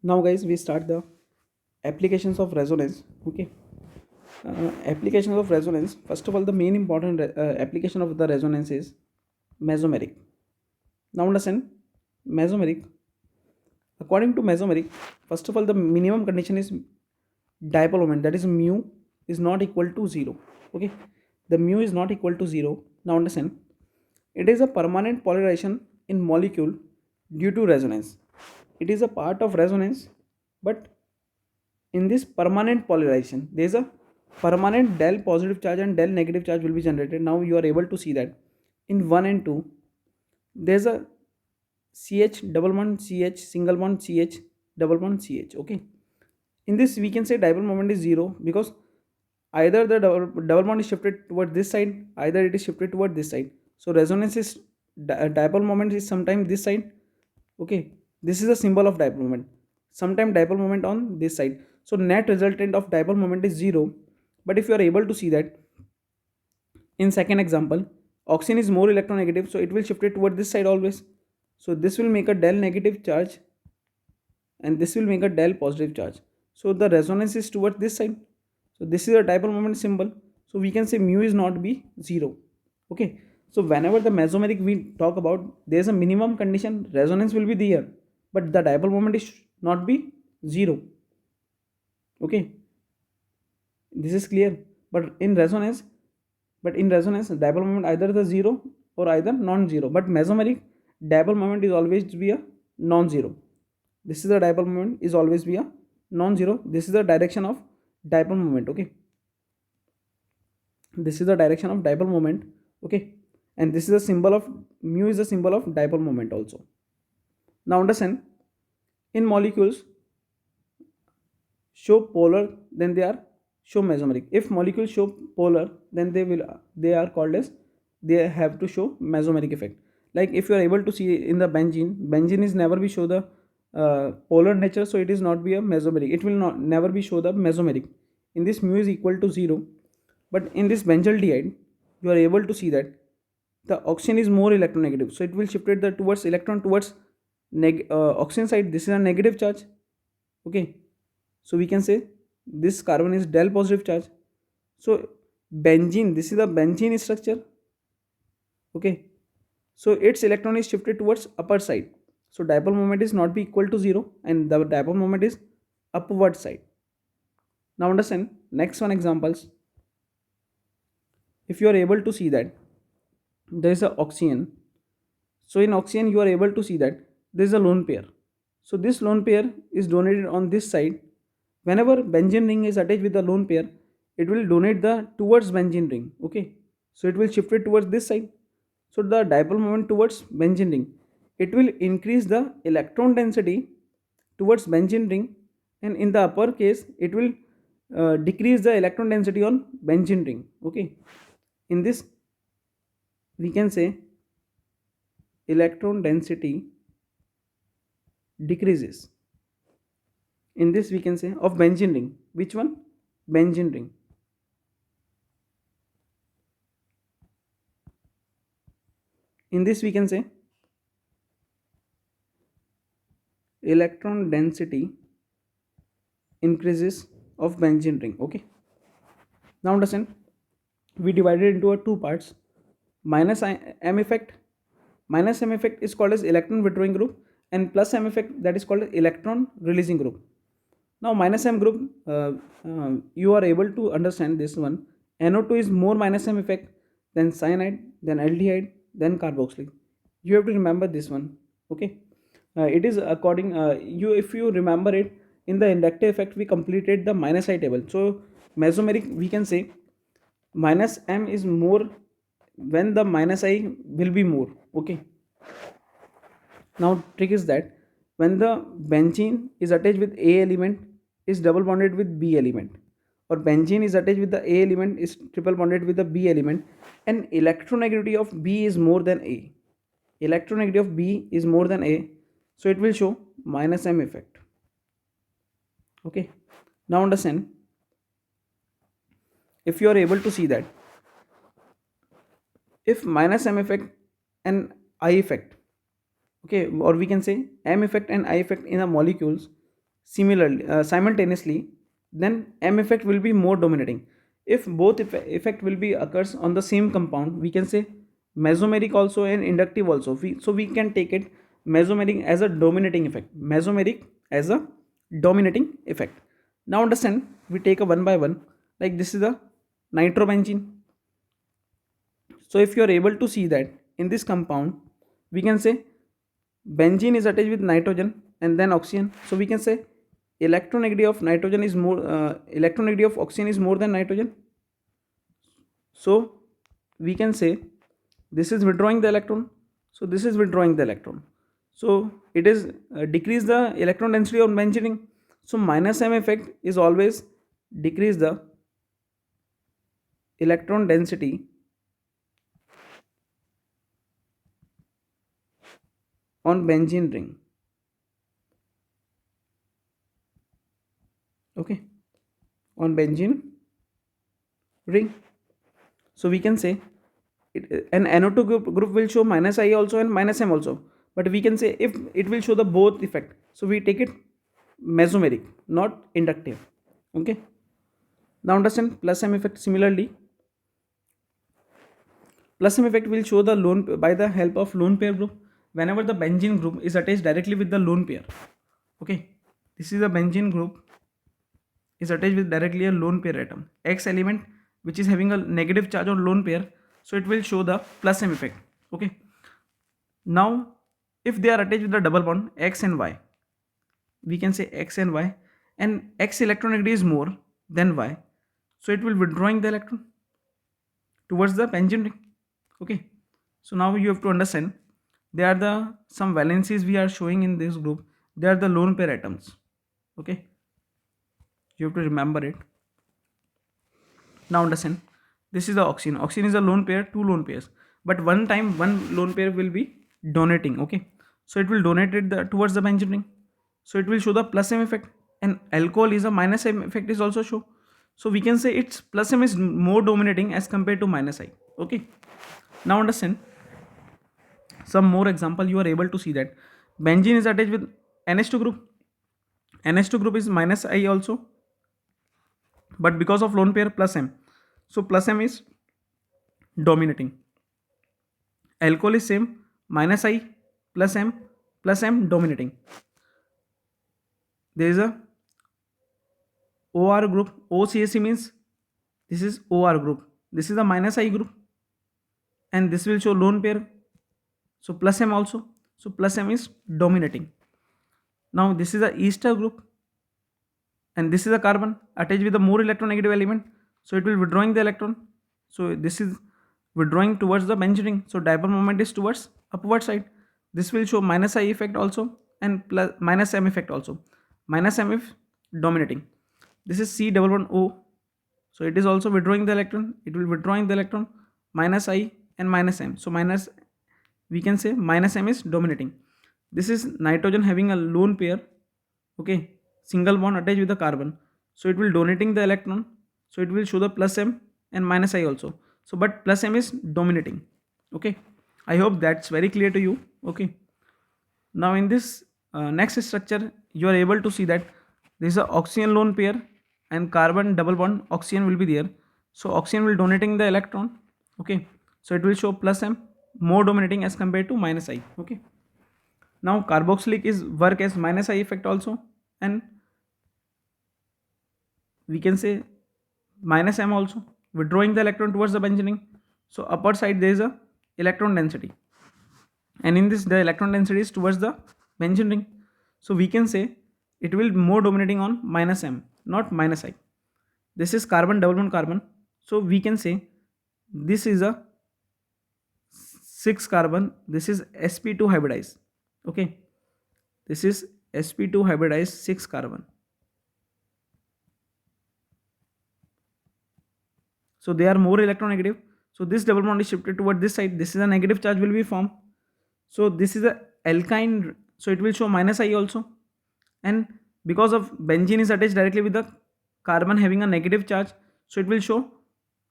Now guys, we start the applications of resonance. Okay. Applications of resonance. First of all, the main important application of the resonance is mesomeric. Now understand, mesomeric. According to mesomeric, first of all, the minimum condition is dipole moment, that is mu is not equal to 0. Okay, the mu is not equal to 0. Now understand, it is a permanent polarization in molecule due to resonance. It is a part of resonance, but in this permanent polarization there is a permanent del positive charge and del negative charge will be generated. Now you are able to see that in 1 and 2 there's a ch double bond ch single bond ch double bond ch. Okay, in this we can say dipole moment is 0 because either the double bond is shifted toward this side, either it is shifted toward this side. So resonance is dipole moment is sometimes this side. Okay, this is a symbol of dipole moment, sometimes dipole moment on this side. So net resultant of dipole moment is 0. But if you are able to see that in second example, oxygen is more electronegative, so it will shift it toward this side always. So this will make a del negative charge and this will make a del positive charge. So the resonance is towards this side. So this is a dipole moment symbol. So we can say mu is not be 0. Okay. So whenever the mesomeric we talk about, there is a minimum condition, resonance will be there, but the dipole moment is not be 0. Okay. This is clear. But in resonance, dipole moment either the 0 or either non-zero. But mesomeric dipole moment is always be a non-zero. This is the dipole moment is always be a non-zero. This is the direction of dipole moment. Okay, this is the direction of dipole moment. Okay, and this is a symbol of mu is a symbol of dipole moment also. Now understand, in molecules show polar, then they are show mesomeric. If molecules show polar, then they are called as they have to show mesomeric effect. Like if you are able to see in the benzene is never be show the polar nature, so it is not be a mesomeric, it will not never be show the mesomeric. In this mu is equal to 0. But in this benzaldehyde you are able to see that the oxygen is more electronegative, so it will shift it the towards electron towards oxygen side. This is a negative charge. Okay, so we can say this carbon is del positive charge. So benzene, this is the benzene structure. Okay, so its electron is shifted towards upper side. So dipole moment is not be equal to 0 and the dipole moment is upward side. Now understand next one examples. If you are able to see that there is a oxygen, so in oxygen you are able to see that there is a lone pair. So this lone pair is donated on this side. Whenever benzene ring is attached with the lone pair, it will donate the towards benzene ring. Okay, so it will shift it towards this side. So the dipole moment towards benzene ring, it will increase the electron density towards benzene ring, and in the upper case it will decrease the electron density on benzene ring. Okay, in this we can say electron density decreases. In this we can say of benzene ring. Which one? Benzene ring. In this we can say electron density increases of benzene ring. Okay, now understand, we divided into two parts. Minus m effect, minus m effect is called as electron withdrawing group, and plus m effect, that is called as electron releasing group. Now minus m group, you are able to understand this one. NO2 is more minus m effect than cyanide, then aldehyde, then carboxylic. You have to remember this one. Okay, it is according you if you remember it, in the inductive effect we completed the minus I table. So mesomeric we can say minus m is more when the minus I will be more. Okay, now trick is that when the benzene is attached with A element is double bonded with B element, or benzene is attached with the A element is triple bonded with the B element, and electronegativity of B is more than A. Electronegativity of B is more than A, so it will show minus M effect. Okay, now understand, if you are able to see that if minus M effect and I effect, okay, or we can say M effect and I effect in the molecules, similarly simultaneously, then M effect will be more dominating. If both effect will be occurs on the same compound, we can say mesomeric also and inductive also. So we can take it mesomeric as a dominating effect, mesomeric as a dominating effect. Now understand, we take a one by one. Like this is a nitrobenzene. So if you are able to see that in this compound, we can say benzene is attached with nitrogen and then oxygen. So we can say electronegativity of nitrogen is more, electronegativity of oxygen is more than nitrogen. So we can say this is withdrawing the electron, so this is withdrawing the electron. So it is decrease the electron density on benzene. So minus M effect is always decrease the electron density on benzene ring. Okay, on benzene ring. So we can say an NO2 group will show minus I also and minus M also, but we can say if it will show the both effect, so we take it mesomeric, not inductive. Okay, now understand plus M effect. Similarly, plus M effect will show the lone by the help of lone pair group whenever the benzene group is attached directly with the lone pair. Okay, this is a benzene group is attached with directly a lone pair atom, X element which is having a negative charge on lone pair, so it will show the plus M effect. Okay, now if they are attached with the double bond X and Y, we can say X and Y, and X electronegativity is more than Y, so it will withdrawing the electron towards the benzene ring. Okay, so now you have to understand, they are the some valencies we are showing in this group, they are the lone pair atoms. Okay, you have to remember it. Now understand, this is the oxygen. Oxygen is a lone pair, two lone pairs, but one time one lone pair will be donating. Okay, so it will donate it towards the benzene ring, so it will show the plus M effect, and alcohol is a minus M effect is also show. So we can say its plus M is more dominating as compared to minus I. Okay, now understand some more example. You are able to see that benzene is attached with NH2 group. NH2 group is minus I also, but because of lone pair plus M, so plus M is dominating. Alcohol is same, minus I plus M dominating. There is a OR group. OCAC means this is OR group, this is the minus I group, and this will show lone pair, so plus M also, so plus M is dominating. Now this is a ester group, and this is a carbon attached with a more electronegative element, so it will withdrawing the electron, so this is withdrawing towards the benzene ring, so dipole moment is towards upward side. This will show minus I effect also and plus minus M effect also. Minus M if dominating. This is C double bond O, so it is also withdrawing the electron, it will withdrawing the electron, minus I and minus M, so minus, we can say minus M is dominating. This is nitrogen having a lone pair. Okay, single bond attached with the carbon, so it will donating the electron, so it will show the plus M and minus I also, so but plus M is dominating. Okay, I hope that's very clear to you. Okay, now in this next structure, you are able to see that there is a oxygen lone pair and carbon double bond oxygen will be there, so oxygen will donating the electron. Okay, so it will show plus M more dominating as compared to minus I. Okay, now carboxylic is work as minus I effect also, and we can say minus M also, withdrawing the electron towards the benzene ring. So upper side there is a electron density, and in this the electron density is towards the benzene ring, so we can say it will more dominating on minus M, not minus I. This is carbon double bond carbon, so we can say this is a 6 carbon, this is sp2 hybridized. Okay, this is sp2 hybridized 6 carbon, so they are more electronegative, so this double bond is shifted toward this side, this is a negative charge will be formed, so this is a alkyne, so it will show minus I also, and because of benzene is attached directly with the carbon having a negative charge, so it will show,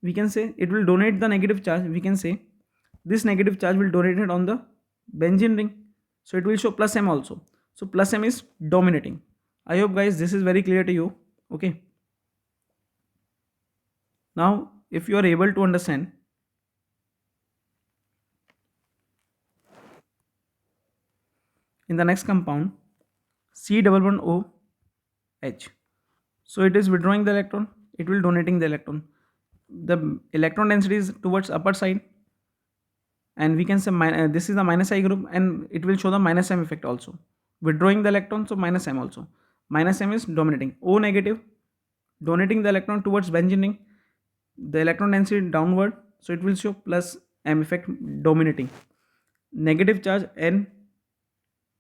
we can say it will donate the negative charge, we can say this negative charge will donate it on the benzene ring, so it will show plus M also, so plus M is dominating. I hope guys this is very clear to you. Okay, now if you are able to understand, in the next compound C double bond O H, so it is withdrawing the electron, it will donating the electron. The electron density is towards upper side, and we can say this is the minus I group, and it will show the minus M effect also, withdrawing the electron, so minus M also. Minus M is dominating. O negative, donating the electron towards benzene ring, the electron density downward, so it will show plus M effect, dominating. Negative charge N,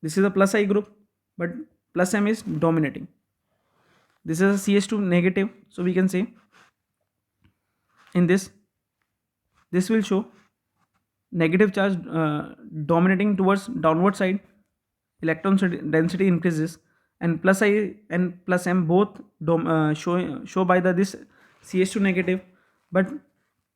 this is a plus I group, but plus M is dominating. This is a CH2 negative, so we can say in this will show negative charge dominating towards downward side, electron density increases, and plus I and plus M both show by the this CH2 negative, but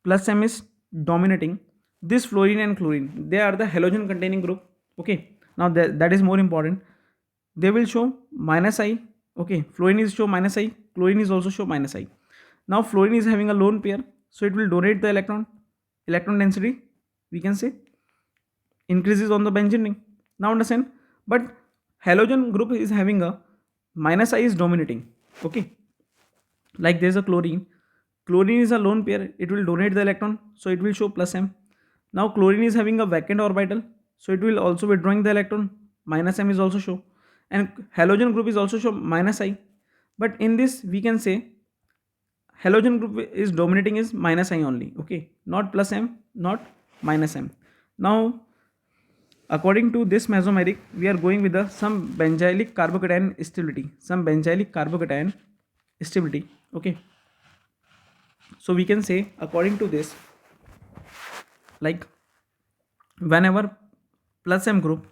plus M is dominating. This fluorine and chlorine, they are the halogen containing group. Okay, now that is more important. They will show minus I. Okay, fluorine is show minus I, chlorine is also show minus I. Now fluorine is having a lone pair, so it will donate the electron. Electron density, we can say, increases on the benzene ring. Now understand, but halogen group is having a minus I is dominating. Okay, like there's a chlorine. Chlorine is a lone pair, it will donate the electron, so it will show plus M. Now chlorine is having a vacant orbital, so it will also withdrawing the electron, minus M is also show, and halogen group is also show minus I. But in this we can say halogen group is dominating is minus I only. Okay, not plus M, not minus M. Now according to this mesomeric, we are going with the some benzylic carbocation stability, some benzylic carbocation stability. Okay, so we can say according to this, like whenever plus M group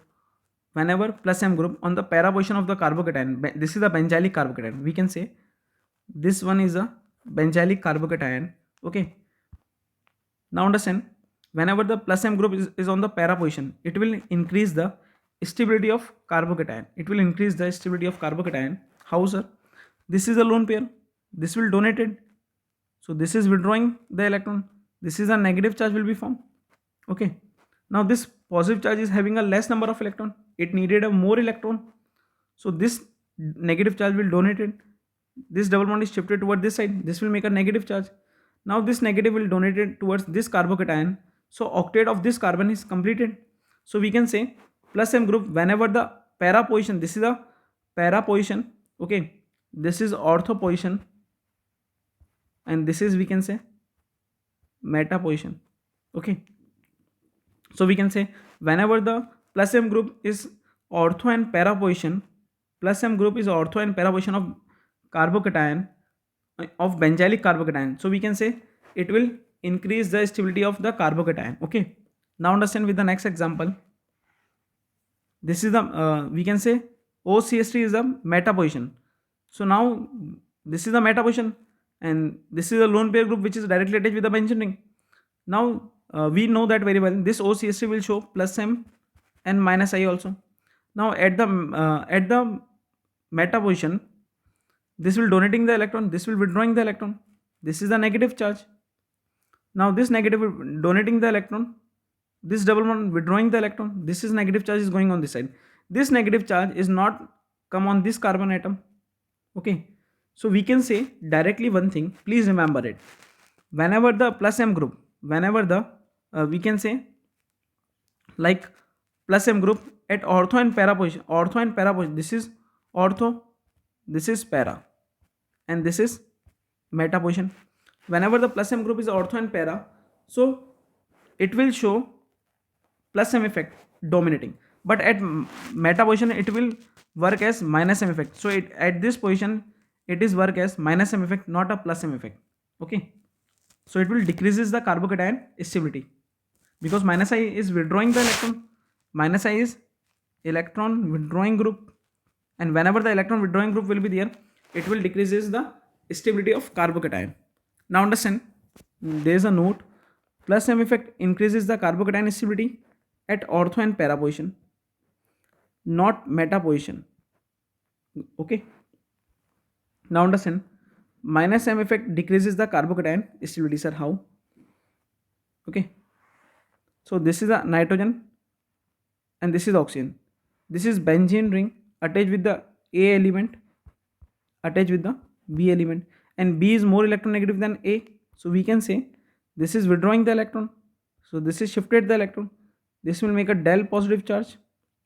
on the para position of the carbocation, this is the benzylic carbocation, we can say this one is a benzylic carbocation. Okay, now understand, whenever the plus M group is on the para position, it will increase the stability of carbocation. It will increase the stability of carbocation. How, sir? This is a lone pair, this will donate it, so this is withdrawing the electron, this is a negative charge will be formed. Okay, now this positive charge is having a less number of electron, it needed a more electron, so this negative charge will donate it. This double bond is shifted toward this side, this will make a negative charge. Now this negative will donate it towards this carbocation, so octet of this carbon is completed. So we can say plus M group, whenever the para position, this is a para position. Okay, this is ortho position, and this is, we can say, meta position. Okay, so we can say whenever the plus M group is ortho and para position, plus M group is ortho and para position of carbocation, of benzylic carbocation, so we can say it will increase the stability of the carbocation. Okay, now understand with the next example. This is the we can say OCH3 is the meta position. So now this is the meta position, and this is a lone pair group which is directly attached with the benzene ring. Now we know that very well, this OCH3 will show plus M and minus I also. Now at the meta position, this will donating the electron, this will withdrawing the electron, this is the negative charge. Now this negative donating the electron, this double bond withdrawing the electron, this is negative charge is going on this side, this negative charge is not come on this carbon atom. Okay, so we can say directly one thing, please remember it, whenever the plus M group, whenever the we can say like plus M group at ortho and para position, this is ortho, this is para, and this is meta position. Whenever the plus M group is ortho and para, so it will show plus M effect dominating, but at meta position it will work as minus M effect. So it at this position it is work as minus M effect, not a plus M effect. Okay, so it will decreases the carbocation stability, because minus I is withdrawing the electron, minus I is electron withdrawing group, and whenever the electron withdrawing group will be there, it will decreases the stability of carbocation. Now understand, there is a note, plus M effect increases the carbocation stability at ortho and para position, not meta position. Okay, Now understand, minus M effect decreases the carbocation stability. Sir, how? Okay, so this is a nitrogen and this is oxygen. This is benzene ring attached with the A element, attached with the B element, and B is more electronegative than A. So we can say this is withdrawing the electron. So this is shifted the electron. This will make a del positive charge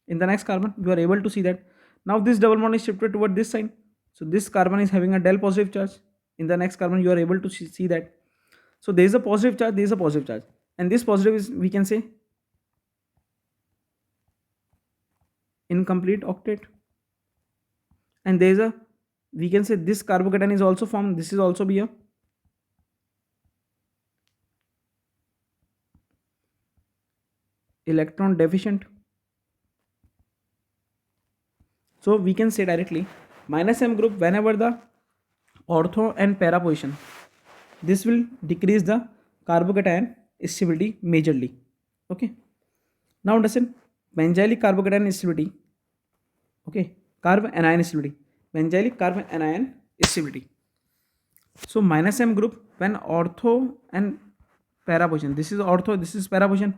in the next carbon. You are able to see that. Now this double bond is shifted toward this side. So this carbon is having a del positive charge. In the next carbon, you are able to see that. So there is a positive charge, there is a positive charge. And this positive is, we can say, incomplete octet. And there is a, we can say this carbocation is also formed. This is also be a electron deficient. So we can say directly minus M group whenever the ortho and para position, this will decrease the carbocation stability majorly. Okay, now understand benzylic carbocation stability. Okay, carbon anion stability, benzylic carbon anion stability. So minus M group when ortho and para position, this is ortho, this is para position.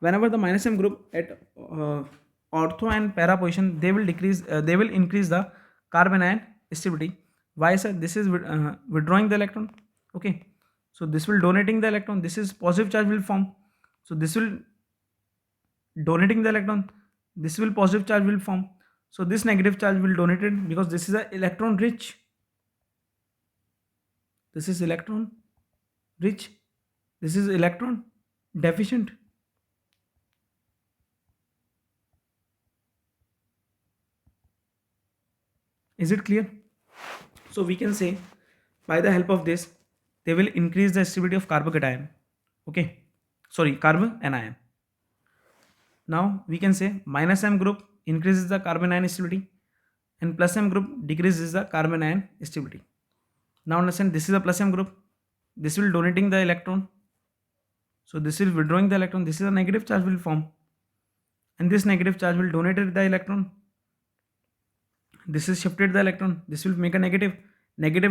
Whenever the minus M group at ortho and para position, they will decrease, they will increase the carbon ion stability. Why, sir? This is withdrawing the electron. Okay, so this will donating the electron. This is positive charge will form. So this will donating the electron. This will positive charge will form. So this negative charge will donate it because this is a electron rich. This is electron rich. This is electron deficient. Is it clear? So we can say by the help of this, they will increase the stability of carbocation. Okay, sorry, carbon anion. Now we can say minus M group increases the carbon ion stability and plus M group decreases the carbon ion stability. Now understand, this is a plus M group. This will donating the electron. So this is withdrawing the electron. This is a negative charge will form. And this negative charge will donate the electron. This is shifted the electron. This will make a negative. Negative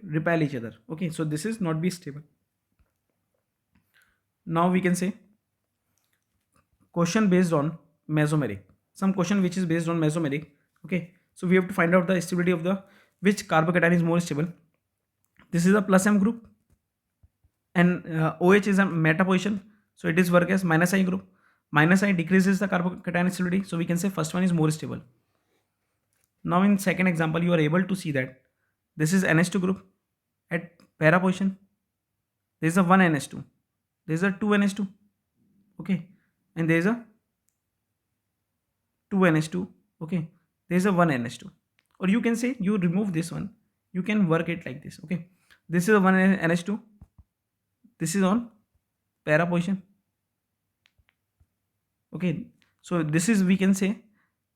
repel each other. Okay, so this is not be stable. Now we can say question based on mesomeric. Some question which is based on mesomeric. Okay, so we have to find out the stability of the which carbocation is more stable. This is a plus M group and OH is a meta position, so it is work as minus I group. Minus I decreases the carbocation stability, so we can say first one is more stable. Now in second example, you are able to see that this is NH2 group at para position. There is a 1 NH2, there is a 2 NH2, okay, and there is a 2 NH2, okay, there is a 1 NH2, or you can say you remove this one, you can work it like this. Okay, this is a 1 NH2, this is on para position. Okay, so this is, we can say,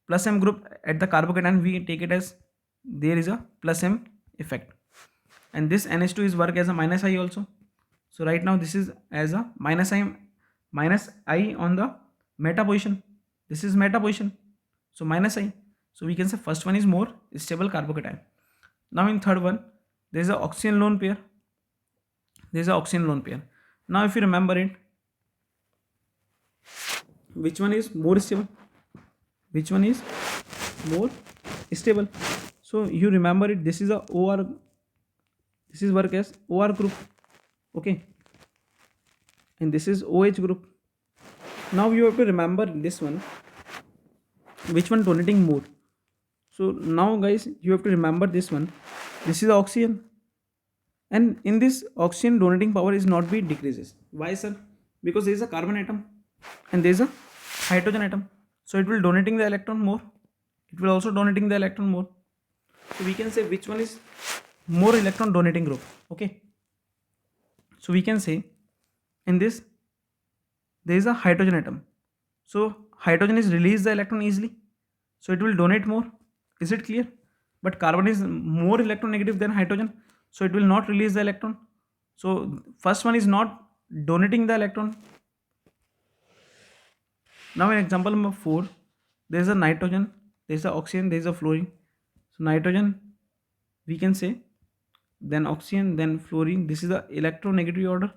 plus M group at the carbocation, we take it as there is a plus M effect, and this NH2 is work as a minus I also. So right now this is as a minus I on the meta position. This is meta position, so minus I. So we can say first one is more stable carbocation. Now in third one, there is a oxygen lone pair. There is a oxygen lone pair. Now if you remember it, which one is more stable? Which one is more stable? So you remember it. This is a OR. This is work as OR group. Okay, and this is OH group. Now you have to remember this one. Which one donating more? So now guys, you have to remember this one. This is oxygen, and in this oxygen donating power is not be decreases. Why, sir? Because there is a carbon atom and there is a hydrogen atom, so it will donating the electron more. It will also donating the electron more. So we can say which one is more electron donating group. Okay, so we can say in this there is a hydrogen atom, so hydrogen is release the electron easily, so it will donate more. Is it clear? But carbon is more electronegative than hydrogen, so it will not release the electron. So first one is not donating the electron. Now in example number 4, there is a nitrogen, there is a oxygen, there is a fluorine. So nitrogen we can say, then oxygen, then fluorine. This is the electronegativity order.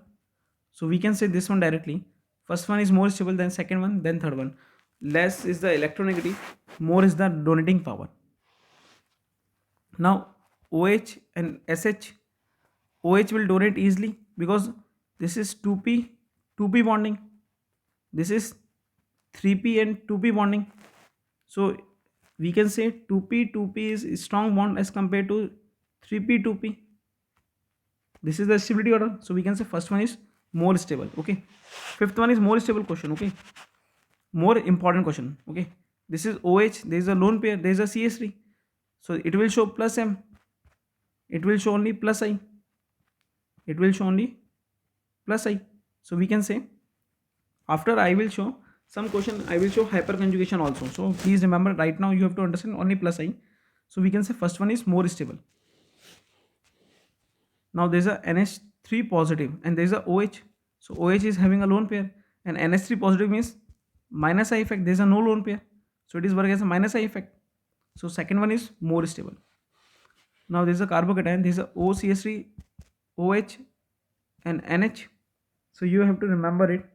So we can say this one directly. First one is more stable, then second one, then third one. Less is the electronegative, more is the donating power. Now OH and SH, OH will donate easily because this is 2p 2p bonding, this is 3p and 2p bonding. So we can say 2p 2p is strong bond as compared to 3p 2p. This is the stability order. So we can say first one is more stable. Okay, fifth one is more stable question. Okay, more important question. Okay, this is OH, there is a lone pair, there is a CH3, so it will show plus M, it will show only plus I, it will show only plus I. So we can say, after I will show some question, I will show hyperconjugation also. So please remember, right now you have to understand only plus I. So we can say first one is more stable. Now there is a NH3 positive and there is a OH. So OH is having a lone pair, and NH3 positive means minus I effect. There is a no lone pair, so it is working as a minus I effect. So second one is more stable. Now there is a carbocation. There is a OCH3, OH, and NH. So you have to remember it.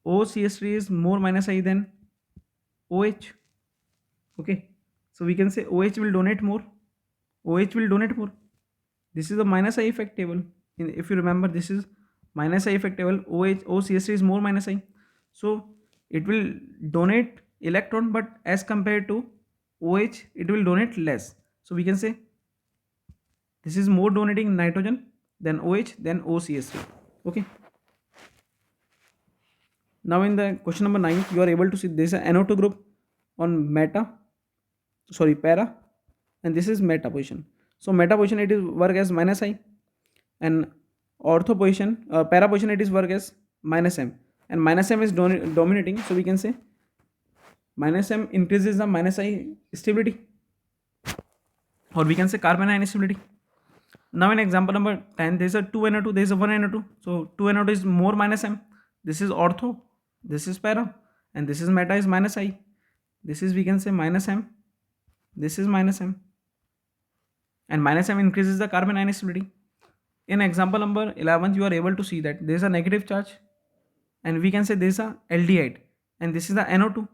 OCH3 is more minus I than OH. Okay, so we can say OH will donate more. OH will donate more. This is the minus I effect table. If you remember, this is minus I effect table. OCH3 is more minus I. So it will donate electron, but as compared to OH, it will donate less. So we can say this is more donating nitrogen than OH than OCH3. Okay. Now in the question number 9, you are able to see there is an NO2 group on para, and this is meta position. So meta position, it is work as minus I, and ortho position, para position, it is work as minus M, and minus M is dominating. So we can say minus M increases the minus I stability, or we can say carbon ion stability. Now in example number 10, there is a 2NO2, there is a 1NO2. So 2NO2 is more minus M. This is ortho, this is para, and this is meta is minus I. This is, we can say, minus M, this is minus M, and minus M increases the carbon ion stability. In example number 11, you are able to see that there is a negative charge, and we can say there is a aldehyde, and this is the NO2,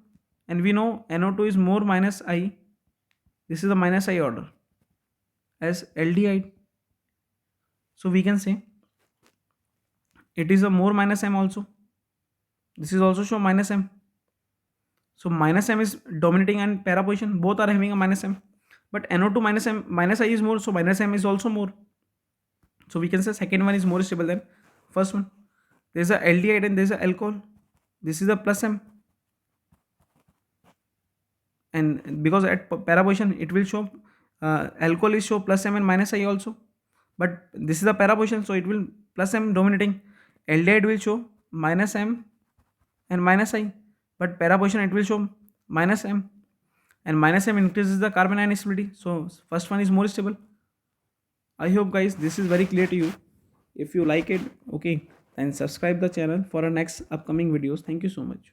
and we know NO2 is more minus I. This is the minus I order as aldehyde. So we can say it is a more minus M also. This is also show minus M. So minus M is dominating and para position, both are having a minus M, but NO2 minus M minus I is more, so minus M is also more. So we can say second one is more stable than first one. There is a aldehyde and there is a alcohol. This is a plus M, and because at para position it will show alcohol is show plus M and minus I also, but this is the para position, so it will plus M dominating. Aldehyde will show minus M and minus I, but para position it will show minus M, and minus M increases the carbon ion stability. So first one is more stable. I hope guys this is very clear to you. If you like it, okay, then subscribe the channel for our next upcoming videos. Thank you so much.